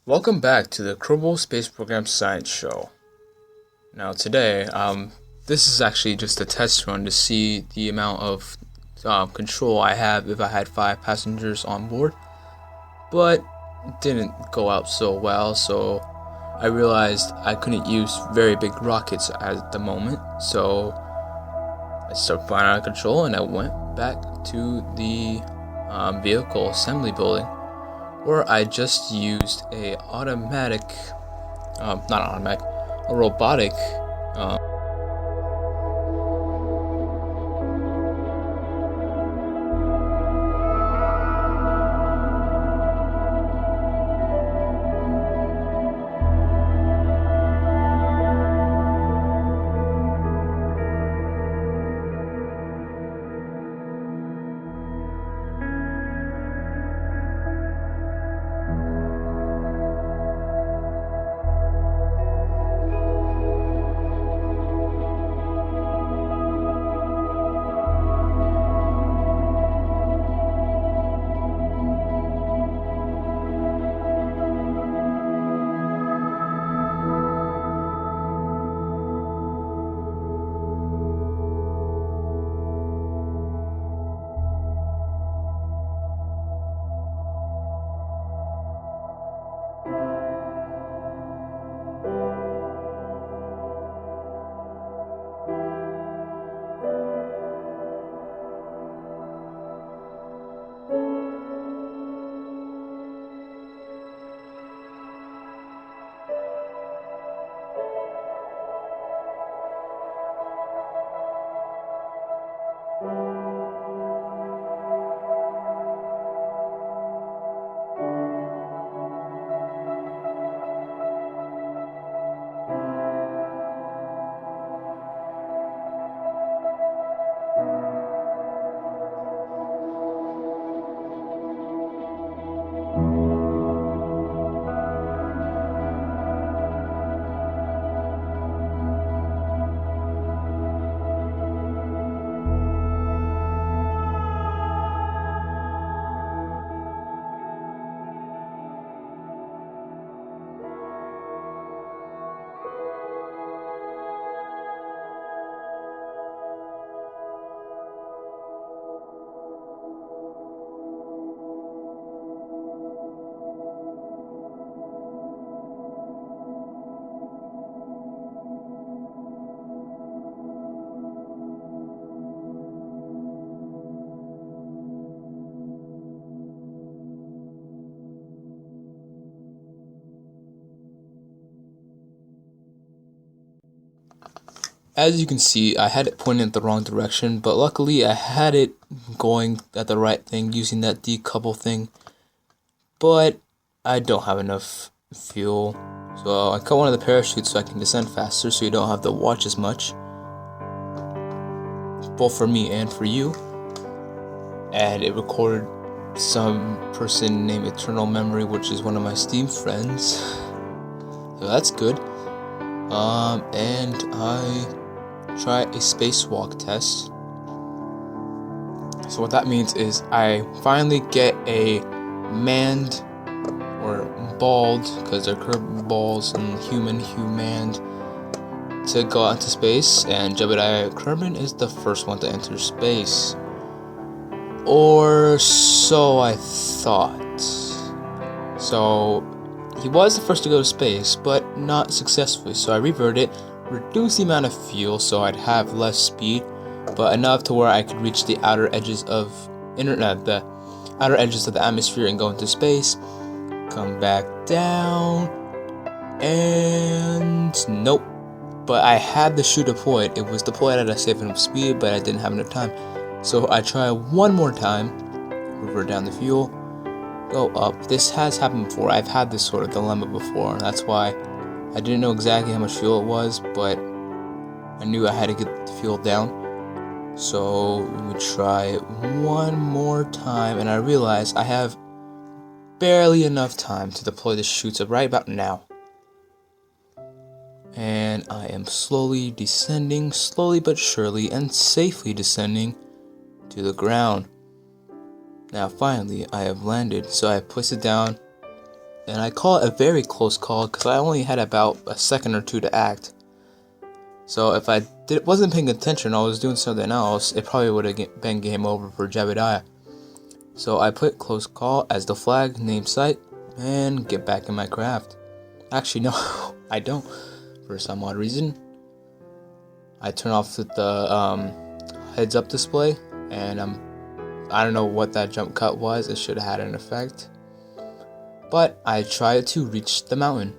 Welcome back to the Kerbal Space Program Science Show. Now today, this is actually just a test run to see the amount of control I have if I had 5 passengers on board, but it didn't go out so well, so I realized I couldn't use very big rockets at the moment, so I started flying out of control and I went back to the vehicle assembly building, where I just used a robotic um, As you can see, I had it pointed in the wrong direction, but luckily I had it going at the right thing using that decouple thing, but I don't have enough fuel, so I cut one of the parachutes so I can descend faster so you don't have to watch as much, both for me and for you, and it recorded some person named Eternal Memory, which is one of my Steam friends, so that's good. And I try a spacewalk test. So what that means is I finally get a manned or bald, because they're curved balls and human to go out into space, and Jebediah Kerbin is the first one to enter space. Or so I thought. So he was the first to go to space, but not successfully, so I reverted, reduced the amount of fuel so I'd have less speed, but enough to where I could reach the outer edges of the outer edges of the atmosphere and go into space, come back down, and nope. But I had the chute deployed. It was deployed at a safe enough speed, but I didn't have enough time. So I try one more time, revert down the fuel, go up. This has happened before. I've had this sort of dilemma before, and that's why I didn't know exactly how much fuel it was, but I knew I had to get the fuel down. So we try it one more time, and I realize I have barely enough time to deploy the chutes right about now. And I am slowly descending, slowly but surely, and safely descending to the ground. Now finally I have landed, so I place it down and I call it a very close call because I only had about a second or two to act. So if I wasn't paying attention, I was doing something else, it probably would have been game over for Jebediah. So I put close call as the flag name site and get back in my craft. Actually, no, I don't. For some odd reason, I turn off the heads up display, and I don't know what that jump cut was. It should have had an effect. But I tried to reach the mountain.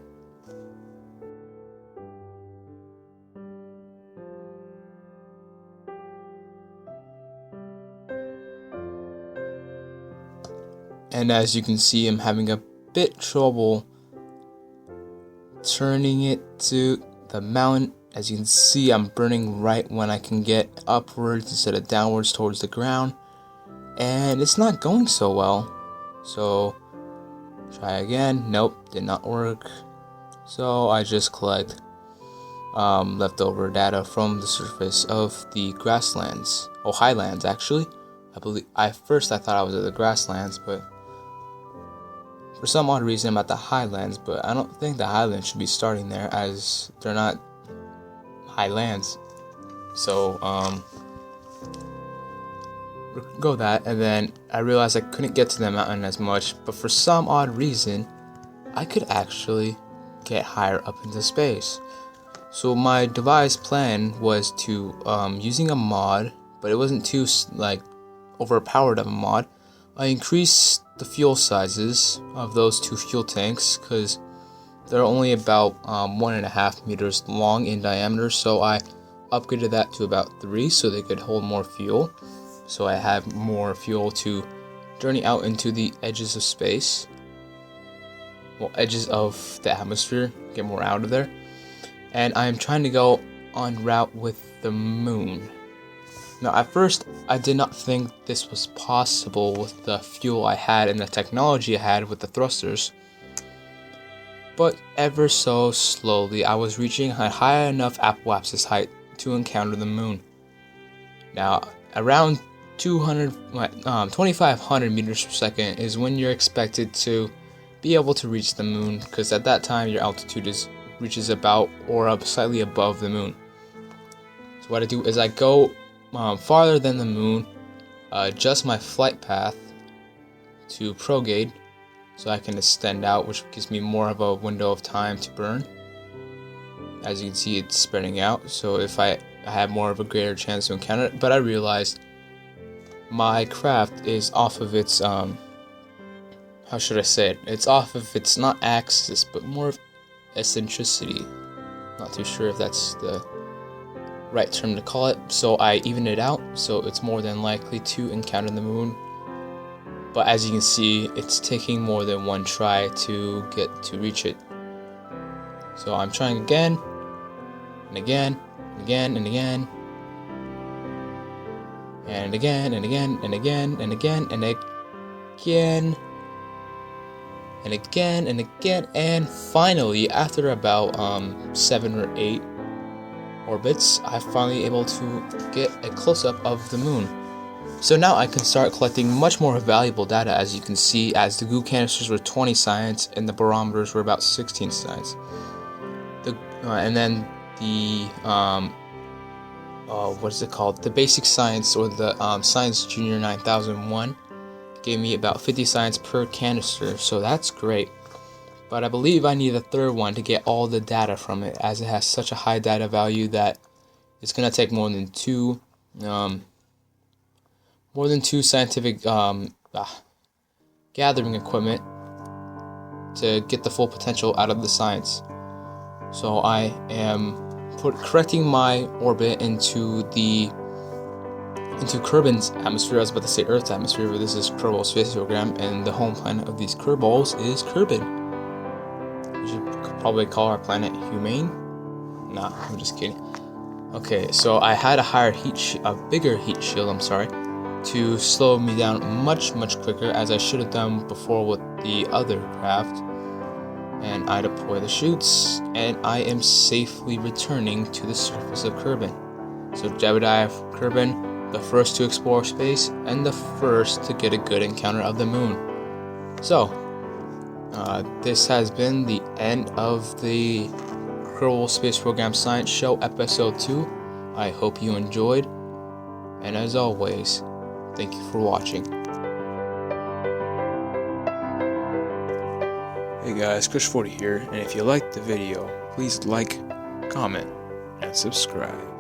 And as you can see, I'm having a bit trouble turning it to the mountain. As you can see, I'm burning right when I can get upwards instead of downwards towards the ground. And it's not going so well. So, try again. Nope, did not work. So I just collect leftover data from the surface of the grasslands. Oh, highlands actually. First I thought I was at the grasslands, but for some odd reason I'm at the highlands, but I don't think the highlands should be starting there as they're not highlands. So go that, and then I realized I couldn't get to the mountain as much, but for some odd reason I could actually get higher up into space. So my devised plan was to using a mod, but it wasn't too overpowered of a mod. I increased the fuel sizes of those two fuel tanks because they're only about 1.5 meters long in diameter, so I upgraded that to about 3 so they could hold more fuel. So I have more fuel to journey out into the edges of space. Well, edges of the atmosphere, get more out of there. And I'm trying to go en route with the moon. Now, at first, I did not think this was possible with the fuel I had and the technology I had with the thrusters. But ever so slowly, I was reaching a high enough apoapsis height to encounter the moon. Now, around 2,500 meters per second is when you're expected to be able to reach the moon, because at that time your altitude reaches about or up slightly above the moon. So what I do is I go farther than the moon, adjust my flight path to prograde so I can extend out, which gives me more of a window of time to burn. As you can see, it's spreading out, so if I have more of a greater chance to encounter it. But I realized my craft is off of its how should I say it? It's off of its not axis, but more of eccentricity. Not too sure if that's the right term to call it. So I even it out, so it's more than likely to encounter the moon. But as you can see, it's taking more than one try to get to reach it. So I'm trying again, and again, and again, and again, and again, and again, and again, and again, and again, and again, and again, and finally, after about 7 or 8 orbits, I'm finally able to get a close-up of the moon. So now I can start collecting much more valuable data, as you can see, as the goo canisters were 20 science and the barometers were about 16 science. And then the what is it called? The basic science, or the Science Junior 9001, gave me about 50 science per canister, so that's great. But I believe I need a third one to get all the data from it, as it has such a high data value that it's gonna take more than two scientific gathering equipment to get the full potential out of the science. So I am correcting my orbit into Kerbin's atmosphere. I was about to say Earth's atmosphere, but this is Kerbal Space Program, and the home planet of these Kerbals is Kerbin. We should probably call our planet humane. Nah, I'm just kidding. Okay, so I had a bigger heat shield, to slow me down much quicker, as I should have done before with the other craft. And I deploy the chutes, and I am safely returning to the surface of Kerbin. So Jebediah Kerbin, the first to explore space, and the first to get a good encounter of the moon. So, This has been the end of the Kerbal Space Program Science Show Episode 2. I hope you enjoyed, and as always, thank you for watching. Hey guys, Kush40 here, and if you liked the video, please like, comment, and subscribe.